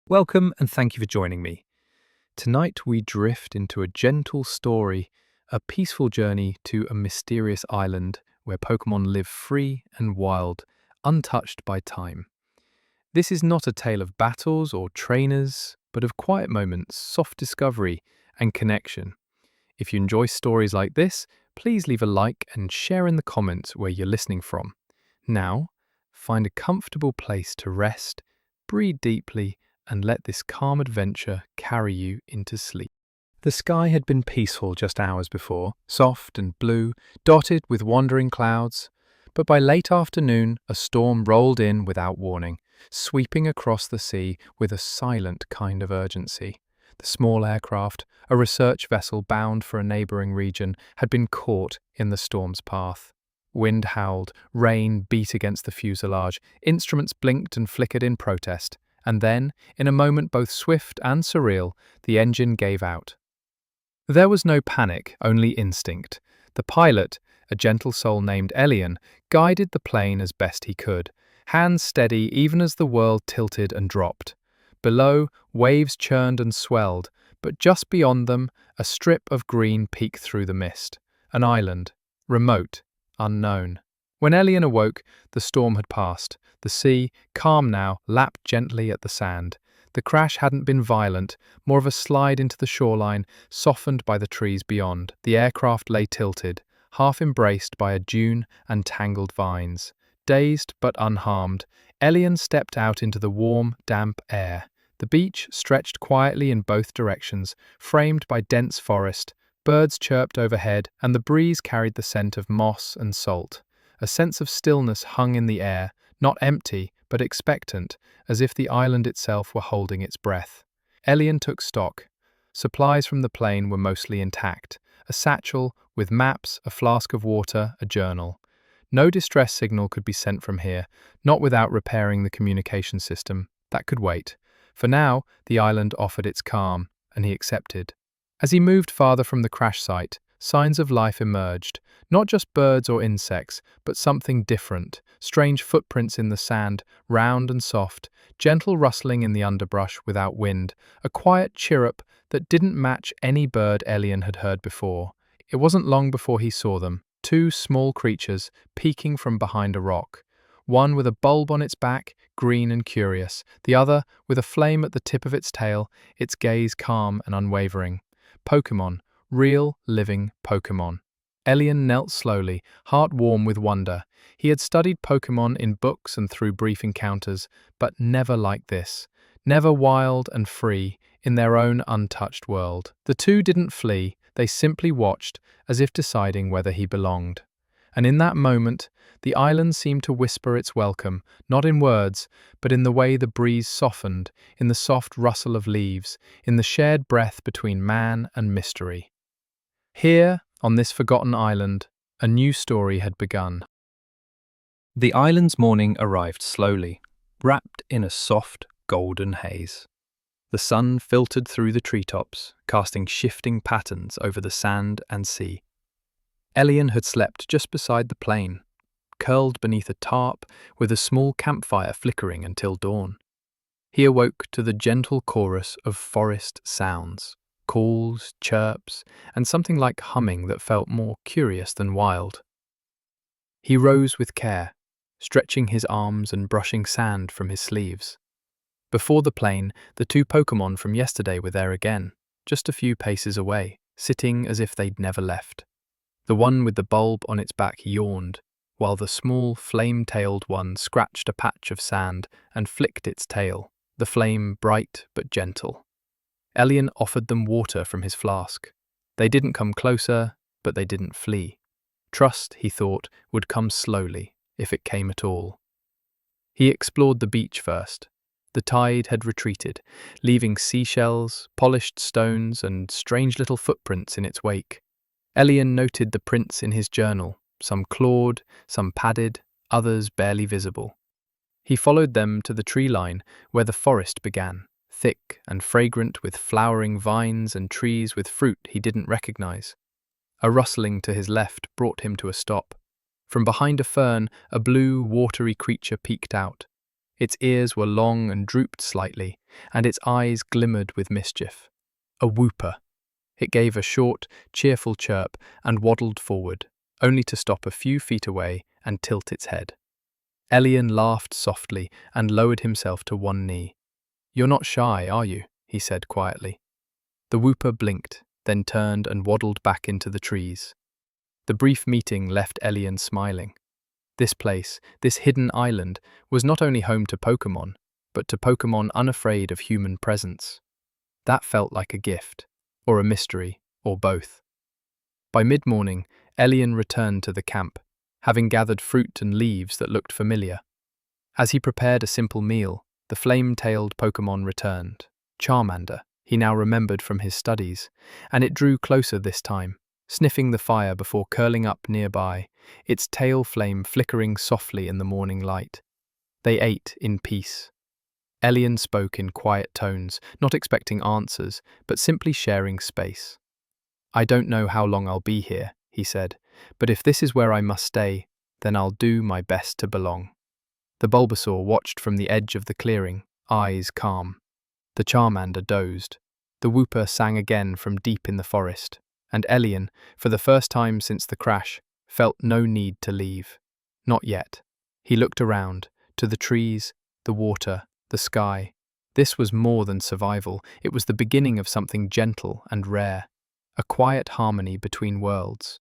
Welcome and thank you for joining me. Tonight we drift into a gentle story, a peaceful journey to a mysterious island where Pokemon live free and wild, untouched by time. This is not a tale of battles or trainers, but of quiet moments, soft discovery, and connection. If you enjoy stories like this, please leave a like and share in the comments where you're listening from. Now, find a comfortable place to rest, breathe deeply, and let this calm adventure carry you into sleep. The sky had been peaceful just hours before, soft and blue, dotted with wandering clouds, but by late afternoon a storm rolled in without warning, sweeping across the sea with a silent kind of urgency. The small aircraft, a research vessel bound for a neighbouring region, had been caught in the storm's path. Wind howled, rain beat against the fuselage, instruments blinked and flickered in protest. And then, in a moment both swift and surreal, the engine gave out. There was no panic, only instinct. The pilot, a gentle soul named Elian, guided the plane as best he could, hands steady even as the world tilted and dropped. Below, waves churned and swelled, but just beyond them, a strip of green peeked through the mist. An island, remote, unknown. When Elian awoke, the storm had passed. The sea, calm now, lapped gently at the sand. The crash hadn't been violent, more of a slide into the shoreline, softened by the trees beyond. The aircraft lay tilted, half embraced by a dune and tangled vines. Dazed but unharmed, Elian stepped out into the warm, damp air. The beach stretched quietly in both directions, framed by dense forest. Birds chirped overhead, and the breeze carried the scent of moss and salt. A sense of stillness hung in the air, not empty, but expectant, as if the island itself were holding its breath. Elian took stock. Supplies from the plane were mostly intact. A satchel with maps, a flask of water, a journal. No distress signal could be sent from here, not without repairing the communication system. That could wait. For now, the island offered its calm, and he accepted. As he moved farther from the crash site, signs of life emerged, not just birds or insects, but something different, strange footprints in the sand, round and soft, gentle rustling in the underbrush without wind, a quiet chirrup that didn't match any bird Elian had heard before. It wasn't long before he saw them, two small creatures peeking from behind a rock, one with a bulb on its back, green and curious, the other with a flame at the tip of its tail, its gaze calm and unwavering. Pokemon. Real, living Pokemon. Elian knelt slowly, heart warm with wonder. He had studied Pokemon in books and through brief encounters, but never like this. Never wild and free, in their own untouched world. The two didn't flee, they simply watched, as if deciding whether he belonged. And in that moment, the island seemed to whisper its welcome, not in words, but in the way the breeze softened, in the soft rustle of leaves, in the shared breath between man and mystery. Here, on this forgotten island, a new story had begun. The island's morning arrived slowly, wrapped in a soft, golden haze. The sun filtered through the treetops, casting shifting patterns over the sand and sea. Elian had slept just beside the plane, curled beneath a tarp with a small campfire flickering until dawn. He awoke to the gentle chorus of forest sounds. Calls, chirps, and something like humming that felt more curious than wild. He rose with care, stretching his arms and brushing sand from his sleeves. Before the plane, the two Pokemon from yesterday were there again, just a few paces away, sitting as if they'd never left. The one with the bulb on its back yawned, while the small, flame-tailed one scratched a patch of sand and flicked its tail, the flame bright but gentle. Elian offered them water from his flask. They didn't come closer, but they didn't flee. Trust, he thought, would come slowly, if it came at all. He explored the beach first. The tide had retreated, leaving seashells, polished stones, and strange little footprints in its wake. Elian noted the prints in his journal, some clawed, some padded, others barely visible. He followed them to the tree line where the forest began, thick and fragrant with flowering vines and trees with fruit he didn't recognize. A rustling to his left brought him to a stop. From behind a fern, a blue, watery creature peeked out. Its ears were long and drooped slightly, and its eyes glimmered with mischief. A whooper. It gave a short, cheerful chirp and waddled forward, only to stop a few feet away and tilt its head. Elian laughed softly and lowered himself to one knee. "You're not shy, are you?" he said quietly. The whooper blinked, then turned and waddled back into the trees. The brief meeting left Elian smiling. This place, this hidden island, was not only home to Pokémon, but to Pokémon unafraid of human presence. That felt like a gift, or a mystery, or both. By mid-morning, Elian returned to the camp, having gathered fruit and leaves that looked familiar. As he prepared a simple meal, the flame-tailed Pokémon returned. Charmander, he now remembered from his studies, and it drew closer this time, sniffing the fire before curling up nearby, its tail flame flickering softly in the morning light. They ate in peace. Elian spoke in quiet tones, not expecting answers, but simply sharing space. "I don't know how long I'll be here," he said, "but if this is where I must stay, then I'll do my best to belong." The Bulbasaur watched from the edge of the clearing, eyes calm. The Charmander dozed. The whooper sang again from deep in the forest, and Elian, for the first time since the crash, felt no need to leave. Not yet. He looked around, to the trees, the water, the sky. This was more than survival, it was the beginning of something gentle and rare, a quiet harmony between worlds.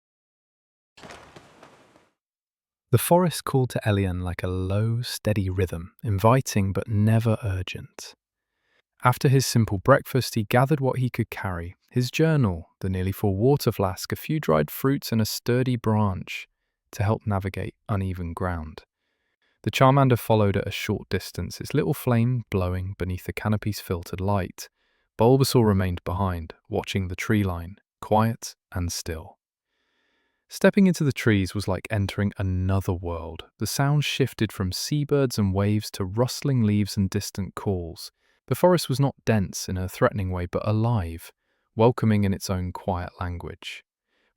The forest called to Elian like a low, steady rhythm, inviting but never urgent. After his simple breakfast, he gathered what he could carry: his journal, the nearly full water flask, a few dried fruits, and a sturdy branch to help navigate uneven ground. The Charmander followed at a short distance, its little flame blowing beneath the canopy's filtered light. Bulbasaur remained behind, watching the tree line, quiet and still. Stepping into the trees was like entering another world. The sound shifted from seabirds and waves to rustling leaves and distant calls. The forest was not dense in a threatening way, but alive, welcoming in its own quiet language.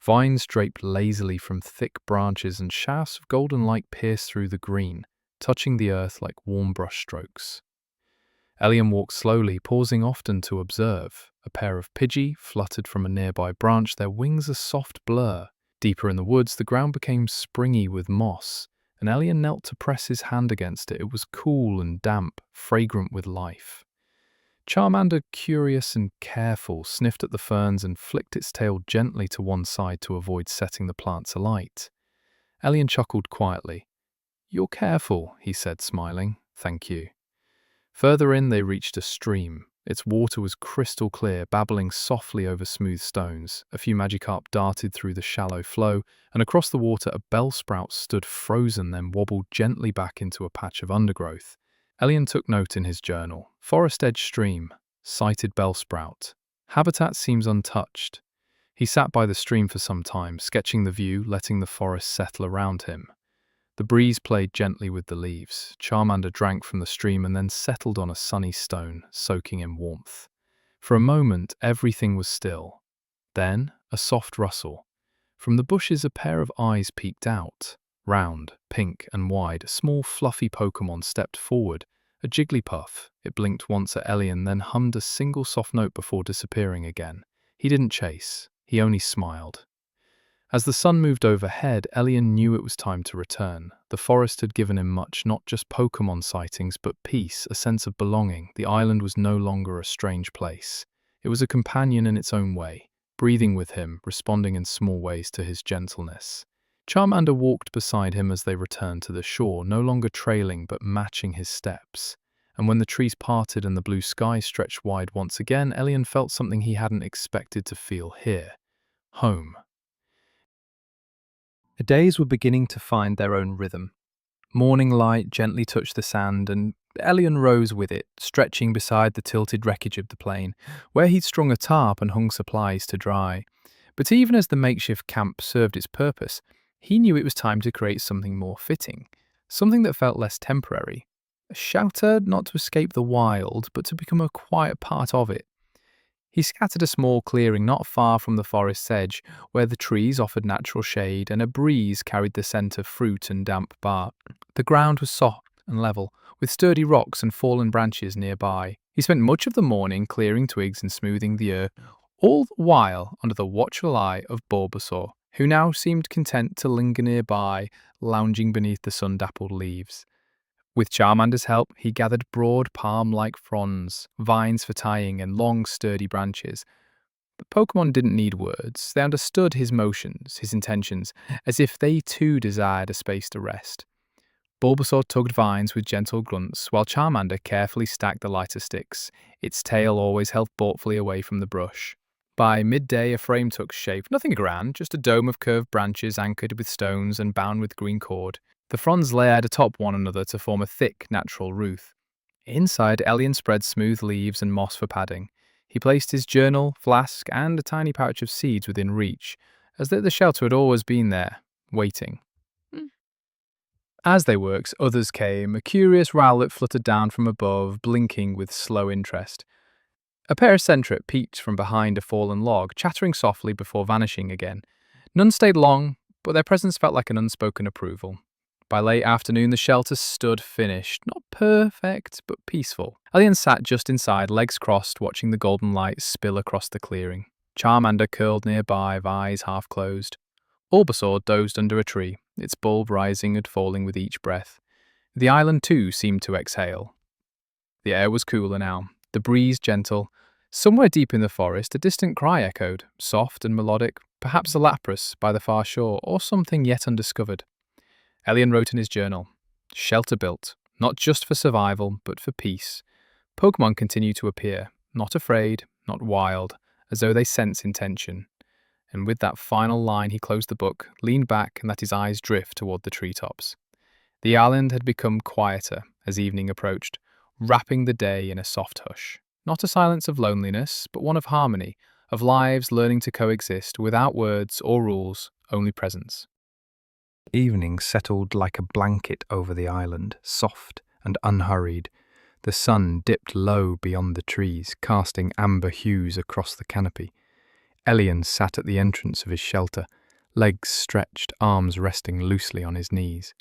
Vines draped lazily from thick branches, and shafts of golden light pierced through the green, touching the earth like warm brush strokes. Elian walked slowly, pausing often to observe. A pair of Pidgey fluttered from a nearby branch, their wings a soft blur. Deeper in the woods, the ground became springy with moss, and Elian knelt to press his hand against it. It was cool and damp, fragrant with life. Charmander, curious and careful, sniffed at the ferns and flicked its tail gently to one side to avoid setting the plants alight. Elian chuckled quietly. "You're careful," he said, smiling. "Thank you." Further in, they reached a stream. Its water was crystal clear, babbling softly over smooth stones. A few Magikarp darted through the shallow flow, and across the water a bellsprout stood frozen, then wobbled gently back into a patch of undergrowth. Elian took note in his journal. Forest edge stream, sighted bellsprout. Habitat seems untouched. He sat by the stream for some time, sketching the view, letting the forest settle around him. The breeze played gently with the leaves. Charmander drank from the stream and then settled on a sunny stone, soaking in warmth. For a moment, everything was still. Then, a soft rustle. From the bushes, a pair of eyes peeked out. Round, pink and wide, a small fluffy Pokémon stepped forward. A Jigglypuff. It blinked once at Elian, then hummed a single soft note before disappearing again. He didn't chase. He only smiled. As the sun moved overhead, Elian knew it was time to return. The forest had given him much, not just Pokémon sightings, but peace, a sense of belonging. The island was no longer a strange place. It was a companion in its own way, breathing with him, responding in small ways to his gentleness. Charmander walked beside him as they returned to the shore, no longer trailing but matching his steps. And when the trees parted and the blue sky stretched wide once again, Elian felt something he hadn't expected to feel here. Home. The days were beginning to find their own rhythm. Morning light gently touched the sand, and Elian rose with it, stretching beside the tilted wreckage of the plane, where he'd strung a tarp and hung supplies to dry. But even as the makeshift camp served its purpose, he knew it was time to create something more fitting, something that felt less temporary. A shelter not to escape the wild, but to become a quiet part of it. He scattered a small clearing not far from the forest's edge, where the trees offered natural shade and a breeze carried the scent of fruit and damp bark. The ground was soft and level, with sturdy rocks and fallen branches nearby. He spent much of the morning clearing twigs and smoothing the earth, all the while under the watchful eye of Bulbasaur, who now seemed content to linger nearby, lounging beneath the sun-dappled leaves. With Charmander's help, he gathered broad palm-like fronds, vines for tying, and long, sturdy branches. The Pokémon didn't need words. They understood his motions, his intentions, as if they too desired a space to rest. Bulbasaur tugged vines with gentle grunts, while Charmander carefully stacked the lighter sticks, its tail always held thoughtfully away from the brush. By midday, a frame took shape, nothing grand, just a dome of curved branches anchored with stones and bound with green cord. The fronds layered atop one another to form a thick, natural roof. Inside, Elian spread smooth leaves and moss for padding. He placed his journal, flask, and a tiny pouch of seeds within reach, as though the shelter had always been there, waiting. As they worked, others came, a curious rowlet fluttered down from above, blinking with slow interest. A pair of Centret peeked from behind a fallen log, chattering softly before vanishing again. None stayed long, but their presence felt like an unspoken approval. By late afternoon, the shelter stood finished, not perfect, but peaceful. Elian sat just inside, legs crossed, watching the golden light spill across the clearing. Charmander curled nearby, eyes half closed. Bulbasaur dozed under a tree, its bulb rising and falling with each breath. The island, too, seemed to exhale. The air was cooler now, the breeze gentle. Somewhere deep in the forest, a distant cry echoed, soft and melodic, perhaps a lapras by the far shore, or something yet undiscovered. Elian wrote in his journal, "Shelter built, not just for survival, but for peace." Pokémon continue to appear, not afraid, not wild, as though they sense intention. And with that final line, he closed the book, leaned back, and let his eyes drift toward the treetops. The island had become quieter as evening approached, wrapping the day in a soft hush. Not a silence of loneliness, but one of harmony, of lives learning to coexist without words or rules, only presence. Evening settled like a blanket over the island, soft and unhurried. The sun dipped low beyond the trees, casting amber hues across the canopy. Elian sat at the entrance of his shelter, legs stretched, arms resting loosely on his knees.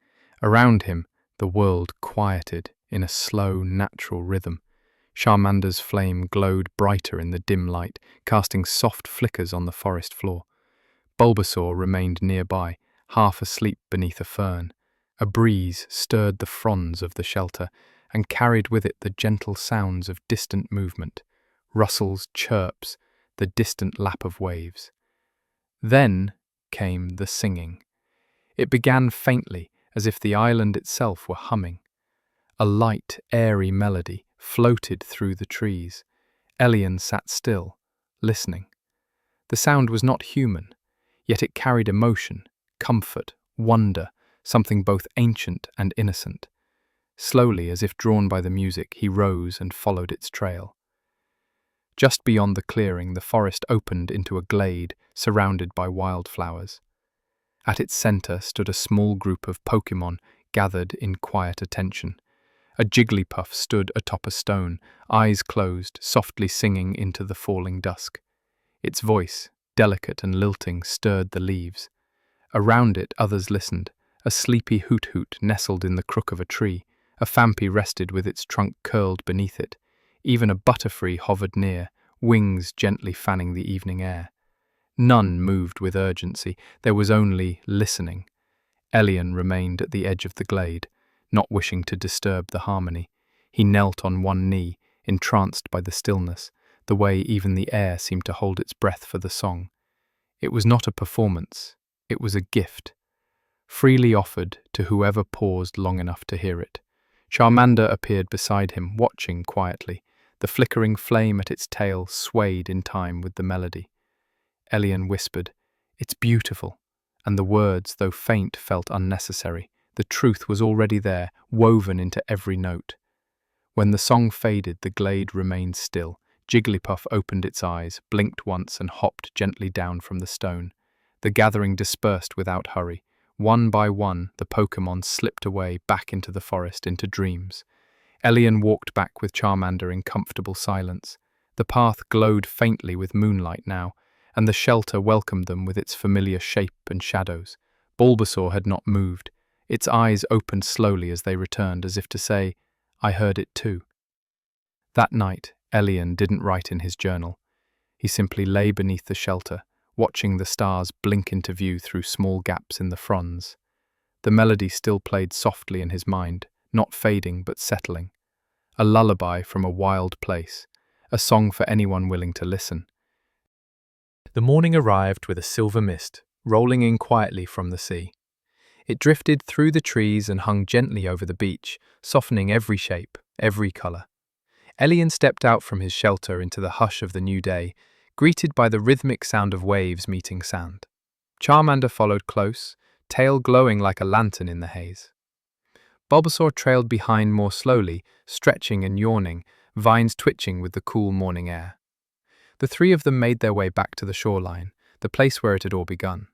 Around him, the world quieted in a slow, natural rhythm. Charmander's flame glowed brighter in the dim light, casting soft flickers on the forest floor. Bulbasaur remained nearby, half asleep beneath a fern. A breeze stirred the fronds of the shelter and carried with it the gentle sounds of distant movement, rustles, chirps, the distant lap of waves. Then came the singing. It began faintly, as if the island itself were humming. A light, airy melody floated through the trees. Elian sat still, listening. The sound was not human, yet it carried emotion, comfort, wonder, something both ancient and innocent. Slowly, as if drawn by the music, he rose and followed its trail. Just beyond the clearing, the forest opened into a glade surrounded by wildflowers. At its center stood a small group of Pokémon gathered in quiet attention. A Jigglypuff stood atop a stone, eyes closed, softly singing into the falling dusk. Its voice, delicate and lilting, stirred the leaves. Around it, others listened. A sleepy hoot-hoot nestled in the crook of a tree. A Phampi rested with its trunk curled beneath it. Even a Butterfree hovered near, wings gently fanning the evening air. None moved with urgency. There was only listening. Elian remained at the edge of the glade, not wishing to disturb the harmony. He knelt on one knee, entranced by the stillness, the way even the air seemed to hold its breath for the song. It was not a performance. It was a gift, freely offered to whoever paused long enough to hear it. Charmander appeared beside him, watching quietly. The flickering flame at its tail swayed in time with the melody. Elian whispered, "It's beautiful," and the words, though faint, felt unnecessary. The truth was already there, woven into every note. When the song faded, the glade remained still. Jigglypuff opened its eyes, blinked once, and hopped gently down from the stone. The gathering dispersed without hurry. One by one, the Pokémon slipped away back into the forest, into dreams. Elian walked back with Charmander in comfortable silence. The path glowed faintly with moonlight now, and the shelter welcomed them with its familiar shape and shadows. Bulbasaur had not moved. Its eyes opened slowly as they returned, as if to say, "I heard it too." That night, Elian didn't write in his journal. He simply lay beneath the shelter, watching the stars blink into view through small gaps in the fronds. The melody still played softly in his mind, not fading but settling. A lullaby from a wild place, a song for anyone willing to listen. The morning arrived with a silver mist, rolling in quietly from the sea. It drifted through the trees and hung gently over the beach, softening every shape, every colour. Elian stepped out from his shelter into the hush of the new day, greeted by the rhythmic sound of waves meeting sand. Charmander followed close, tail glowing like a lantern in the haze. Bulbasaur trailed behind more slowly, stretching and yawning, vines twitching with the cool morning air. The three of them made their way back to the shoreline, the place where it had all begun.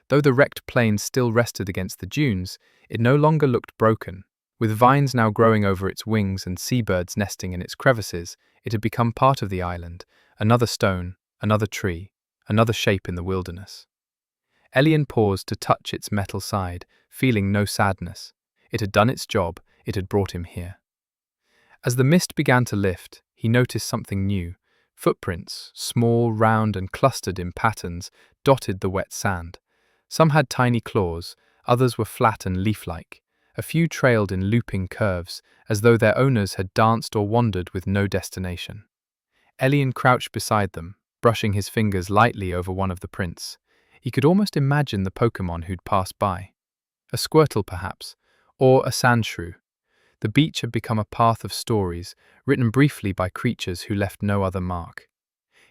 Though the wrecked plane still rested against the dunes, it no longer looked broken. With vines now growing over its wings and seabirds nesting in its crevices, it had become part of the island, another stone, another tree, another shape in the wilderness. Elian paused to touch its metal side, feeling no sadness. It had done its job, it had brought him here. As the mist began to lift, he noticed something new. Footprints, small, round and clustered in patterns, dotted the wet sand. Some had tiny claws, others were flat and leaf-like. A few trailed in looping curves, as though their owners had danced or wandered with no destination. Elian crouched beside them, brushing his fingers lightly over one of the prints. He could almost imagine the Pokémon who'd passed by. A Squirtle, perhaps, or a Sandshrew. The beach had become a path of stories, written briefly by creatures who left no other mark.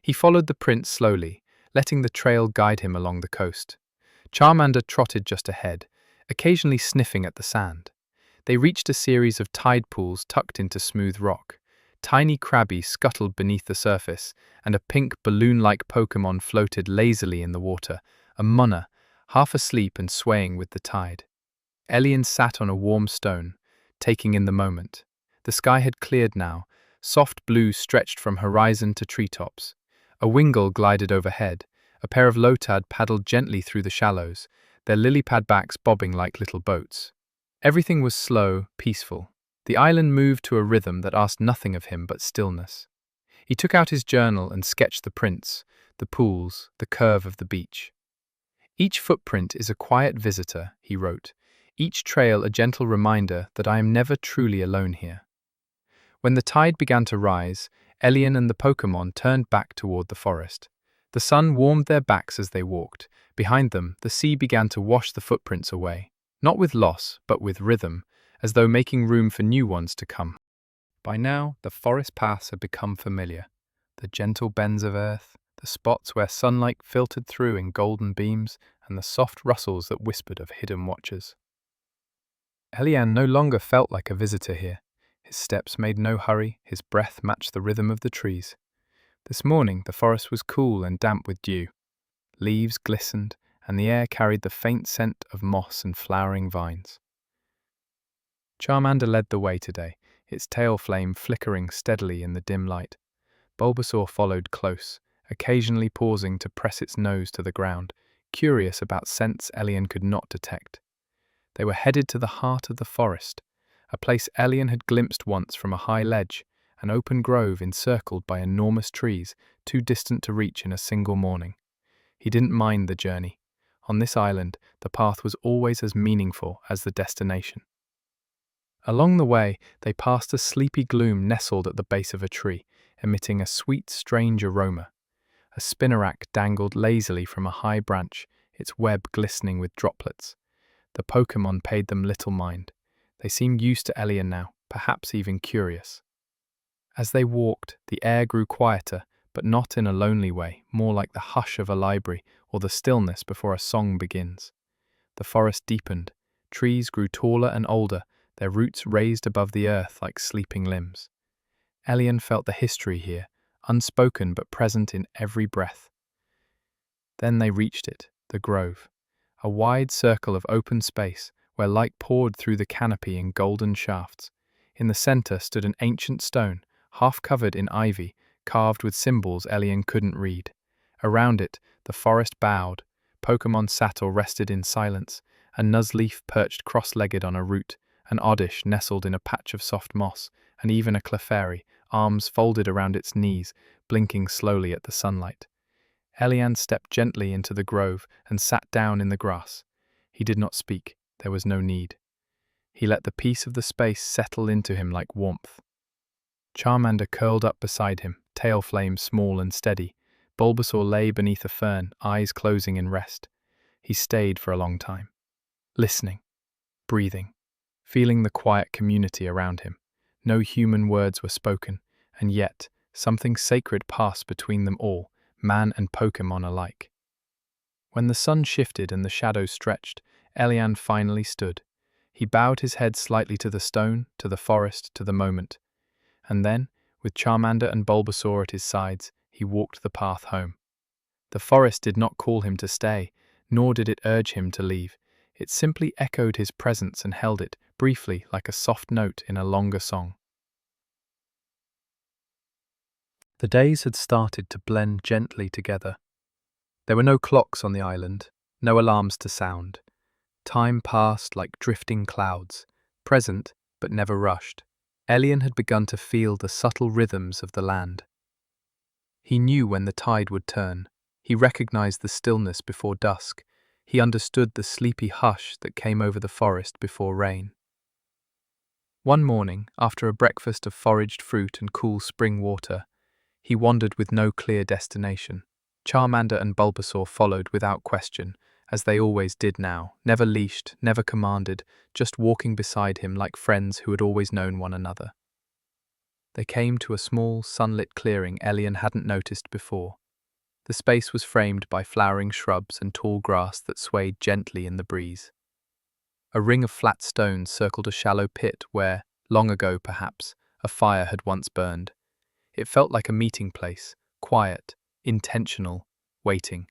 He followed the prints slowly, letting the trail guide him along the coast. Charmander trotted just ahead, occasionally sniffing at the sand. They reached a series of tide pools tucked into smooth rock. Tiny crabbies scuttled beneath the surface, and a pink balloon-like Pokémon floated lazily in the water, a Munna, half asleep and swaying with the tide. Elian sat on a warm stone, taking in the moment. The sky had cleared now, soft blue stretched from horizon to treetops. A Wingull glided overhead, a pair of Lotad paddled gently through the shallows, their lily-pad backs bobbing like little boats. Everything was slow, peaceful. The island moved to a rhythm that asked nothing of him but stillness. He took out his journal and sketched the prints, the pools, the curve of the beach. "Each footprint is a quiet visitor," he wrote, "each trail a gentle reminder that I am never truly alone here." When the tide began to rise, Elian and the Pokémon turned back toward the forest. The sun warmed their backs as they walked. Behind them, the sea began to wash the footprints away, not with loss, but with rhythm, as though making room for new ones to come. By now, the forest paths had become familiar. The gentle bends of earth, the spots where sunlight filtered through in golden beams, and the soft rustles that whispered of hidden watchers. Elian no longer felt like a visitor here. His steps made no hurry, his breath matched the rhythm of the trees. This morning, the forest was cool and damp with dew. Leaves glistened, and the air carried the faint scent of moss and flowering vines. Charmander led the way today, its tail flame flickering steadily in the dim light. Bulbasaur followed close, occasionally pausing to press its nose to the ground, curious about scents Elian could not detect. They were headed to the heart of the forest, a place Elian had glimpsed once from a high ledge, an open grove encircled by enormous trees, too distant to reach in a single morning. He didn't mind the journey. On this island, the path was always as meaningful as the destination. Along the way, they passed a sleepy gloom nestled at the base of a tree, emitting a sweet, strange aroma. A spinnerack dangled lazily from a high branch, its web glistening with droplets. The Pokémon paid them little mind. They seemed used to Elian now, perhaps even curious. As they walked, the air grew quieter, but not in a lonely way, more like the hush of a library or the stillness before a song begins. The forest deepened. Trees grew taller and older, their roots raised above the earth like sleeping limbs. Elian felt the history here, unspoken but present in every breath. Then they reached it, the grove, a wide circle of open space where light poured through the canopy in golden shafts. In the center stood an ancient stone, half covered in ivy, carved with symbols Elian couldn't read. Around it, the forest bowed. Pokémon sat or rested in silence. A Nuzleaf perched cross-legged on a root, an Oddish nestled in a patch of soft moss, and even a Clefairy, arms folded around its knees, blinking slowly at the sunlight. Elian stepped gently into the grove and sat down in the grass. He did not speak. There was no need. He let the peace of the space settle into him like warmth. Charmander curled up beside him, tail flame small and steady. Bulbasaur lay beneath a fern, eyes closing in rest. He stayed for a long time, listening, breathing, feeling the quiet community around him. No human words were spoken, and yet something sacred passed between them all, man and Pokémon alike. When the sun shifted and the shadows stretched, Elian finally stood. He bowed his head slightly to the stone, to the forest, to the moment. And then, with Charmander and Bulbasaur at his sides, he walked the path home. The forest did not call him to stay, nor did it urge him to leave. It simply echoed his presence and held it, briefly, like a soft note in a longer song. The days had started to blend gently together. There were no clocks on the island, no alarms to sound. Time passed like drifting clouds, present but never rushed. Elian had begun to feel the subtle rhythms of the land. He knew when the tide would turn. He recognized the stillness before dusk. He understood the sleepy hush that came over the forest before rain. One morning, after a breakfast of foraged fruit and cool spring water, he wandered with no clear destination. Charmander and Bulbasaur followed without question, as they always did now, never leashed, never commanded, just walking beside him like friends who had always known one another. They came to a small, sunlit clearing Elian hadn't noticed before. The space was framed by flowering shrubs and tall grass that swayed gently in the breeze. A ring of flat stones circled a shallow pit where, long ago perhaps, a fire had once burned. It felt like a meeting place, quiet, intentional, waiting.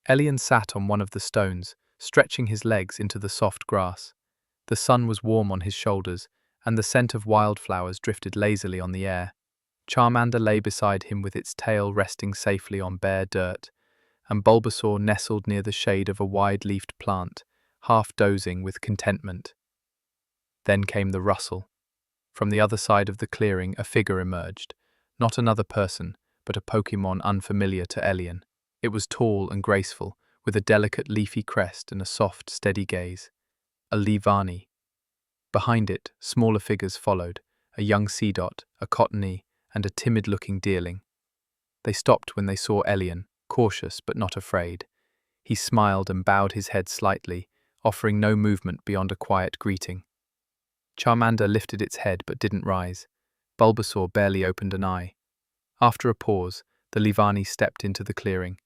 Elian sat on one of the stones, stretching his legs into the soft grass. The sun was warm on his shoulders, and the scent of wildflowers drifted lazily on the air. Charmander lay beside him with its tail resting safely on bare dirt, and Bulbasaur nestled near the shade of a wide-leafed plant, half dozing with contentment. Then came the rustle. From the other side of the clearing a figure emerged, not another person, but a Pokémon unfamiliar to Elian. It was tall and graceful, with a delicate leafy crest and a soft, steady gaze. A Leavanny. Behind it, smaller figures followed, a young Seedot, a Cottony, and a timid-looking Deerling. They stopped when they saw Elian, cautious but not afraid. He smiled and bowed his head slightly, offering no movement beyond a quiet greeting. Charmander lifted its head but didn't rise. Bulbasaur barely opened an eye. After a pause, the Leavanny stepped into the clearing.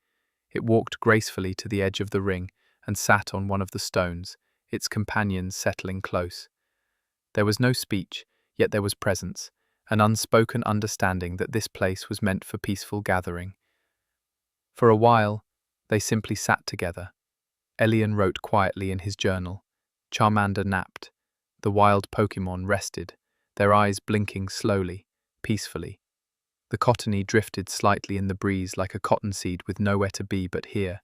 It walked gracefully to the edge of the ring and sat on one of the stones, its companions settling close. There was no speech, yet there was presence, an unspoken understanding that this place was meant for peaceful gathering. For a while, they simply sat together. Elian wrote quietly in his journal. Charmander napped. The wild Pokémon rested, their eyes blinking slowly, peacefully. The Cottony drifted slightly in the breeze like a cottonseed with nowhere to be but here.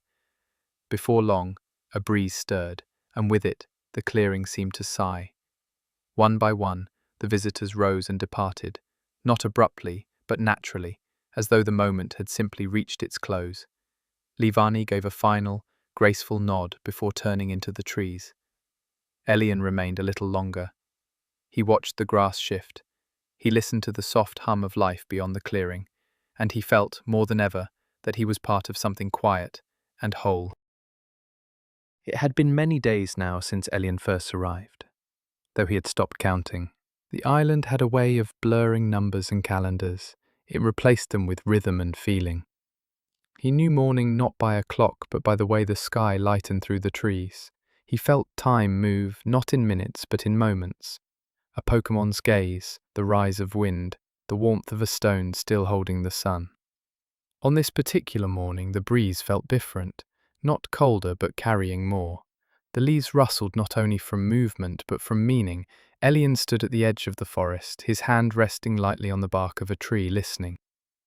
Before long, a breeze stirred, and with it, the clearing seemed to sigh. One by one, the visitors rose and departed, not abruptly, but naturally, as though the moment had simply reached its close. Leavanny gave a final, graceful nod before turning into the trees. Elian remained a little longer. He watched the grass shift. He listened to the soft hum of life beyond the clearing, and he felt, more than ever, that he was part of something quiet and whole. It had been many days now since Elian first arrived. Though he had stopped counting, the island had a way of blurring numbers and calendars. It replaced them with rhythm and feeling. He knew morning not by a clock but by the way the sky lightened through the trees. He felt time move not in minutes but in moments. A Pokémon's gaze, the rise of wind, the warmth of a stone still holding the sun. On this particular morning the breeze felt different, not colder but carrying more. The leaves rustled not only from movement but from meaning. Elian stood at the edge of the forest, his hand resting lightly on the bark of a tree, listening.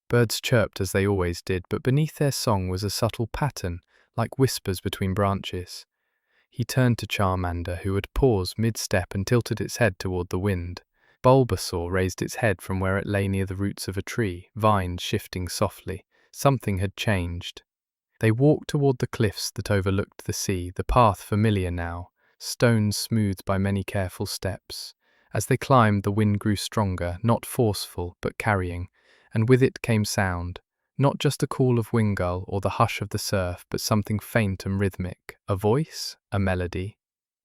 Birds chirped as they always did, but beneath their song was a subtle pattern, like whispers between branches. He turned to Charmander, who had paused mid-step and tilted its head toward the wind. Bulbasaur raised its head from where it lay near the roots of a tree, vines shifting softly. Something had changed. They walked toward the cliffs that overlooked the sea, the path familiar now, stones smoothed by many careful steps. As they climbed, the wind grew stronger, not forceful, but carrying, and with it came sound, not just a call of windgull or the hush of the surf, but something faint and rhythmic, a voice, a melody.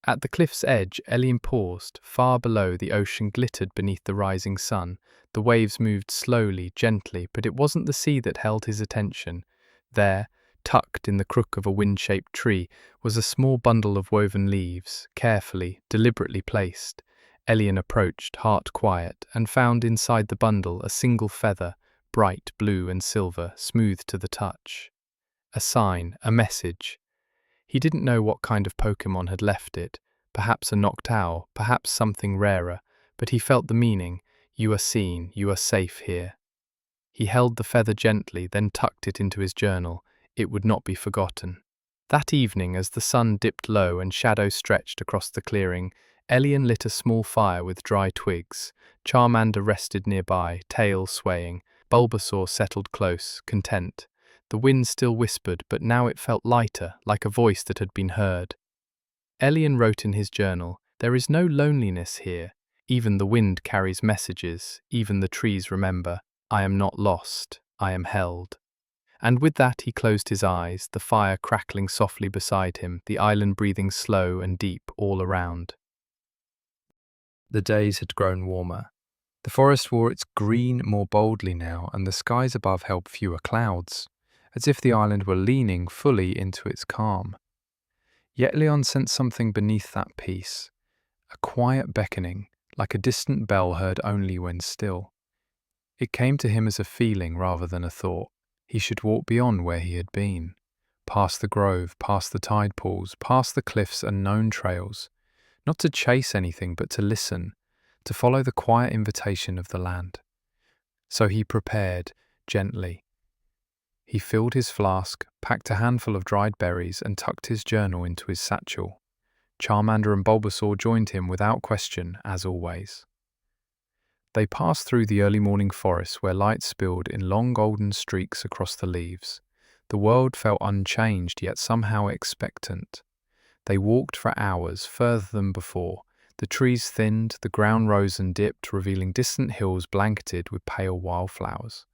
At the cliff's edge, Elian paused. Far below, the ocean glittered beneath the rising sun. The waves moved slowly, gently, but it wasn't the sea that held his attention. There, tucked in the crook of a wind-shaped tree, was a small bundle of woven leaves, carefully, deliberately placed. Elian approached, heart quiet, and found inside the bundle a single feather, bright blue and silver, smooth to the touch. A sign, a message. He didn't know what kind of Pokemon had left it, perhaps a Noctowl, perhaps something rarer, but he felt the meaning. You are seen, you are safe here. He held the feather gently, then tucked it into his journal. It would not be forgotten. That evening, as the sun dipped low and shadows stretched across the clearing, Elian lit a small fire with dry twigs. Charmander rested nearby, tail swaying. Bulbasaur settled close, content. The wind still whispered, but now it felt lighter, like a voice that had been heard. Elian wrote in his journal, "There is no loneliness here. Even the wind carries messages, even the trees remember. I am not lost, I am held." And with that he closed his eyes, the fire crackling softly beside him, the island breathing slow and deep all around. The days had grown warmer. The forest wore its green more boldly now, and the skies above held fewer clouds, as if the island were leaning fully into its calm. Yet Leon sensed something beneath that peace, a quiet beckoning, like a distant bell heard only when still. It came to him as a feeling rather than a thought. He should walk beyond where he had been, past the grove, past the tide pools, past the cliffs and known trails, not to chase anything but to listen, to follow the quiet invitation of the land. So he prepared, gently. He filled his flask, packed a handful of dried berries, and tucked his journal into his satchel. Charmander and Bulbasaur joined him without question, as always. They passed through the early morning forest where light spilled in long golden streaks across the leaves. The world felt unchanged, yet somehow expectant. They walked for hours, further than before. The trees thinned, the ground rose and dipped, revealing distant hills blanketed with pale wildflowers.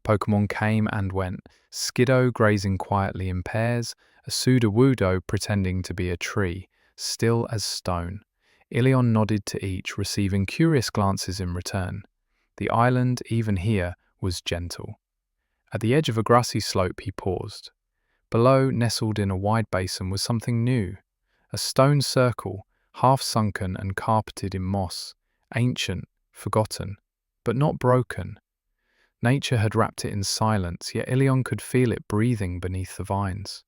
Pokemon came and went, Skiddo grazing quietly in pairs, a Sudowoodo pretending to be a tree, still as stone. Ilion nodded to each, receiving curious glances in return. The island, even here, was gentle. At the edge of a grassy slope he paused. Below, nestled in a wide basin, was something new. A stone circle, half-sunken and carpeted in moss, ancient, forgotten, but not broken. Nature had wrapped it in silence, yet Ilion could feel it breathing beneath the vines.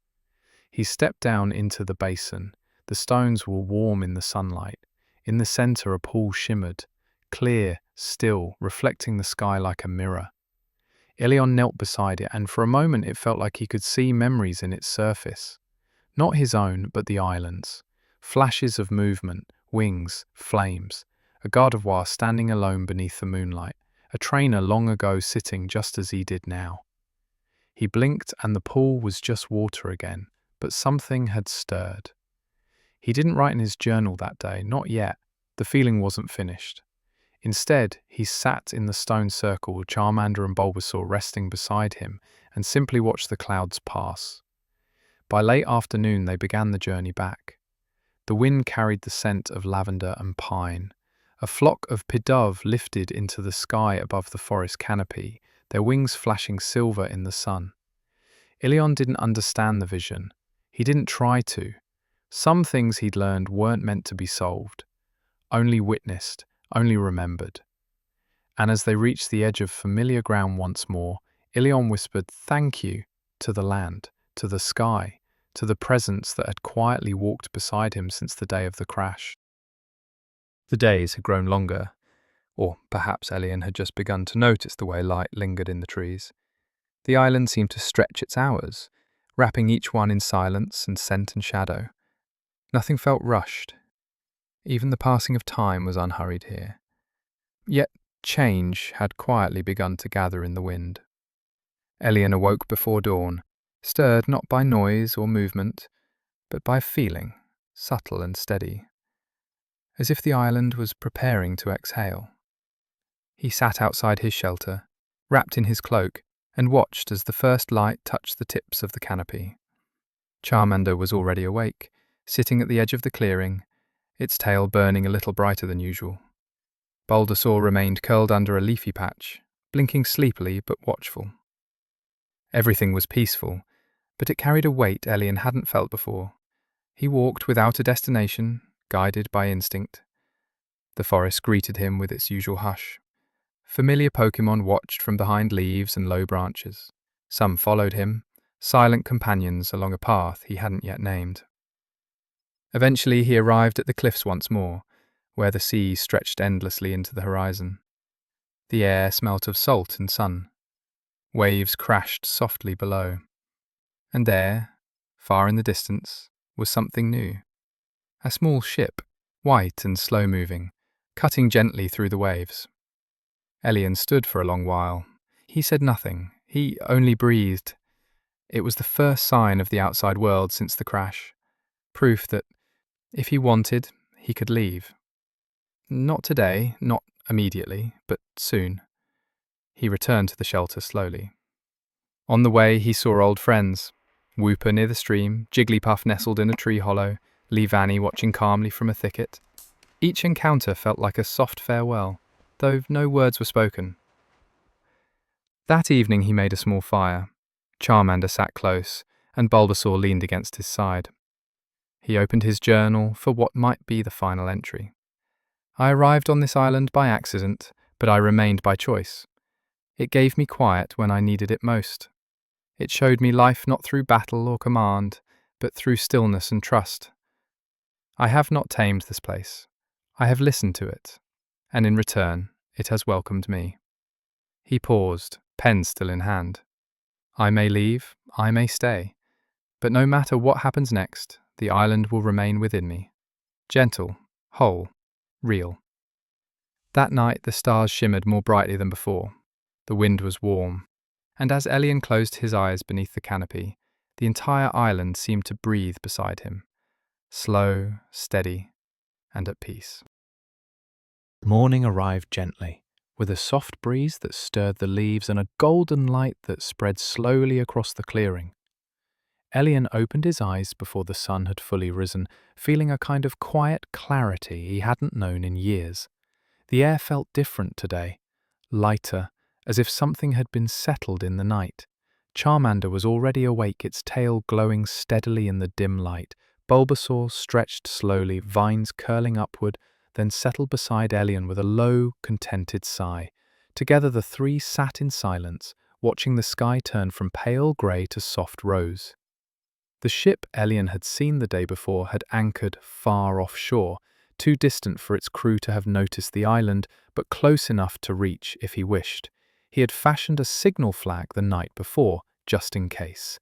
He stepped down into the basin. The stones were warm in the sunlight. In the center a pool shimmered, clear, still, reflecting the sky like a mirror. Ilion knelt beside it, and for a moment it felt like he could see memories in its surface. Not his own, but the island's. Flashes of movement, wings, flames. A Gardevoir standing alone beneath the moonlight. A trainer long ago sitting just as he did now. He blinked and the pool was just water again, but something had stirred. He didn't write in his journal that day, not yet. The feeling wasn't finished. Instead, he sat in the stone circle with Charmander and Bulbasaur resting beside him and simply watched the clouds pass. By late afternoon, they began the journey back. The wind carried the scent of lavender and pine. A flock of pidove lifted into the sky above the forest canopy, their wings flashing silver in the sun. Ilion didn't understand the vision. He didn't try to. Some things he'd learned weren't meant to be solved, only witnessed, only remembered. And as they reached the edge of familiar ground once more, Ilion whispered "thank you" to the land, to the sky, to the presence that had quietly walked beside him since the day of the crash. The days had grown longer, or perhaps Elian had just begun to notice the way light lingered in the trees. The island seemed to stretch its hours, wrapping each one in silence and scent and shadow. Nothing felt rushed. Even the passing of time was unhurried here. Yet change had quietly begun to gather in the wind. Elian awoke before dawn, stirred not by noise or movement, but by feeling, subtle and steady, as if the island was preparing to exhale. He sat outside his shelter, wrapped in his cloak, and watched as the first light touched the tips of the canopy. Charmander was already awake, sitting at the edge of the clearing, its tail burning a little brighter than usual. Bulbasaur remained curled under a leafy patch, blinking sleepily but watchful. Everything was peaceful, but it carried a weight Elian hadn't felt before. He walked without a destination, guided by instinct. The forest greeted him with its usual hush. Familiar Pokémon watched from behind leaves and low branches. Some followed him, silent companions along a path he hadn't yet named. Eventually he arrived at the cliffs once more, where the sea stretched endlessly into the horizon. The air smelt of salt and sun. Waves crashed softly below. And there, far in the distance, was something new. A small ship, white and slow-moving, cutting gently through the waves. Elian stood for a long while. He said nothing. He only breathed. It was the first sign of the outside world since the crash. Proof that, if he wanted, he could leave. Not today, not immediately, but soon. He returned to the shelter slowly. On the way, he saw old friends. Wooper near the stream, Jigglypuff nestled in a tree hollow, Leavanny watching calmly from a thicket. Each encounter felt like a soft farewell, though no words were spoken. That evening he made a small fire. Charmander sat close, and Bulbasaur leaned against his side. He opened his journal for what might be the final entry. I arrived on this island by accident, but I remained by choice. It gave me quiet when I needed it most. It showed me life not through battle or command, but through stillness and trust. I have not tamed this place. I have listened to it, and in return, it has welcomed me. He paused, pen still in hand. I may leave, I may stay, but no matter what happens next, the island will remain within me. Gentle, whole, real. That night the stars shimmered more brightly than before. The wind was warm, and as Elian closed his eyes beneath the canopy, the entire island seemed to breathe beside him, slow, steady, and at peace. Morning arrived gently, with a soft breeze that stirred the leaves and a golden light that spread slowly across the clearing. Elian opened his eyes before the sun had fully risen, feeling a kind of quiet clarity he hadn't known in years. The air felt different today, lighter, as if something had been settled in the night. Charmander was already awake, its tail glowing steadily in the dim light. Bulbasaur stretched slowly, vines curling upward, then settled beside Elian with a low, contented sigh. Together the three sat in silence, watching the sky turn from pale grey to soft rose. The ship Elian had seen the day before had anchored far offshore, too distant for its crew to have noticed the island, but close enough to reach if he wished. He had fashioned a signal flag the night before, just in case.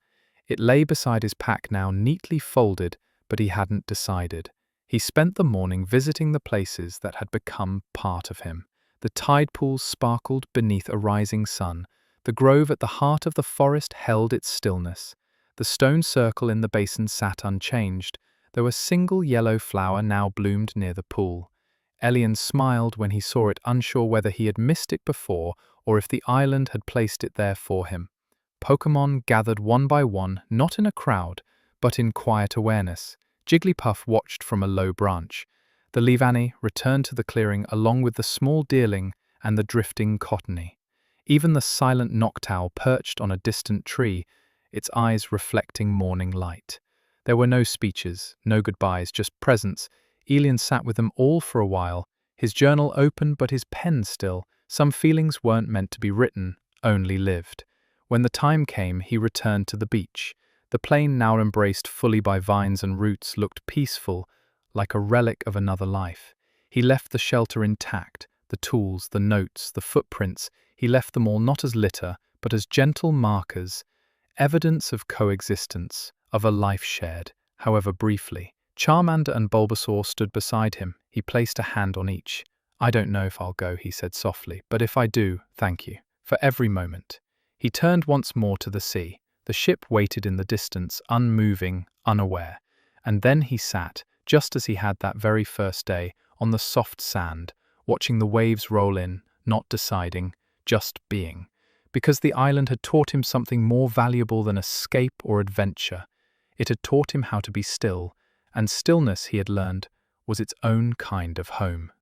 It lay beside his pack now, neatly folded, but he hadn't decided. He spent the morning visiting the places that had become part of him. The tide pools sparkled beneath a rising sun. The grove at the heart of the forest held its stillness. The stone circle in the basin sat unchanged, though a single yellow flower now bloomed near the pool. Elian smiled when he saw it, unsure whether he had missed it before or if the island had placed it there for him. Pokémon gathered one by one, not in a crowd, but in quiet awareness. Jigglypuff watched from a low branch. The Leavanny returned to the clearing along with the small deerling and the drifting cottony. Even the silent Noctowl perched on a distant tree, its eyes reflecting morning light. There were no speeches, no goodbyes, just presence. Elian sat with them all for a while, his journal open but his pen still. Some feelings weren't meant to be written, only lived. When the time came, he returned to the beach. The plain, now embraced fully by vines and roots, looked peaceful, like a relic of another life. He left the shelter intact, the tools, the notes, the footprints. He left them all not as litter, but as gentle markers, evidence of coexistence, of a life shared, however briefly. Charmander and Bulbasaur stood beside him. He placed a hand on each. "I don't know if I'll go," he said softly, "but if I do, thank you for every moment." He turned once more to the sea. The ship waited in the distance, unmoving, unaware. And then he sat, just as he had that very first day, on the soft sand, watching the waves roll in, not deciding, just being. Because the island had taught him something more valuable than escape or adventure. It had taught him how to be still, and stillness, he had learned, was its own kind of home.